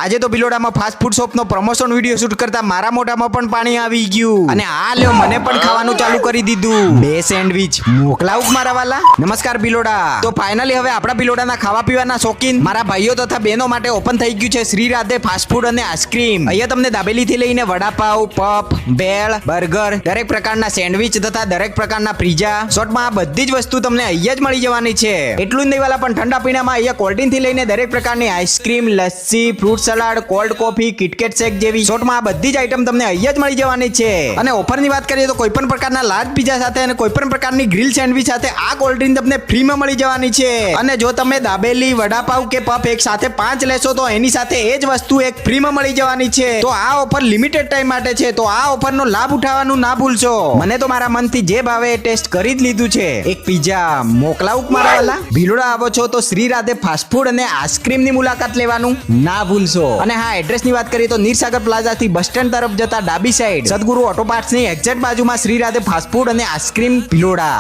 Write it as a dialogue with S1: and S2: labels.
S1: આજે તો ભિલોડામાં fast food shop નો promotion video shoot કરતા મારા મોઢામાં પણ પાણી આવી ગયું અને આ લ્યો મને પણ ખાવાનું ચાલુ કરી દીધું. 2 સેન્ડવિચ મોકલાવું મારા વાલા. નમસ્કાર ભિલોડા. તો ફાઇનલી હવે આપણા ભિલોડાના ખાવા પીવાના શોખીન મારા ભાઈઓ તથા બહેનો માટે ઓપન થઈ ગયું છે શ્રી રાધે ફાસ્ટ ફૂડ અને આઈસ્ક્રીમ. અહીંયા તમને દાબેલી થી લઈને વડાપાવ, પફ, ભેળ, બર્ગર, દરેક પ્રકારના સેન્ડવિચ તથા દરેક પ્રકારના પીઝા, શોર્ટમાં આ બધી જ વસ્તુ તમને અહીંયા જ મળી જવાની છે. એટલું જ નહીં વાલા, પણ ઠંડા પીણામાં અહીંયા કોલ્ડ ડ્રિંક થી લઈને દરેક પ્રકારની ice cream, lassi, fruit salad, cold coffee, KitKat shake જેવી શોર્ટમાં આ બધી જ આઈટમ તમને અહીંયા જ મળી જવાની છે. અને ઓફરની વાત કરીએ તો કોઈ પણ પ્રકારના લાર્જ પીઝા સાથે અને કોઈ પણ પ્રકારની ગ્રીલ સેન્ડવિચ સાથે આ કોલ્ડ ડ્રિંક તમને ફ્રીમાં મળી જવાની છે. અને જો તમે દાબેલી, વડાપાવ કે પફ એક સાથે 5 લેશો તો એની સાથે એ જ વસ્તુ એક ફ્રીમાં મળી જવાની છે. તો આ ઓફર લિમિટેડ ટાઈમ માટે છે, તો આ ઓફરનો લાભ ઉઠાવવાનું ના ભૂલશો. મને તો મારા મનથી જે ભાવે એ ટેસ્ટ કરી જ લીધું છે. એક પીઝા મોકલાવું મારા વાલા. ભિલોડા આવો છો તો શ્રી રાધે ફાસ્ટ ફૂડ અને આઈસ્ક્રીમ ની મુલાકાત લેવાનું ના ભૂલશો. અને હા, એડ્રેસ ની વાત કરીએ તો નીરસાગર પ્લાઝા થી બસ સ્ટેન્ડ તરફ જતા ડાબી સાઈડ સદગુરુ ઓટો પાર્ટ્સ ની એક્ઝેક્ટ બાજુમાં શ્રી રાધે ફાસ્ટ ફૂડ અને આઈસ્ક્રીમ ભિલોડા.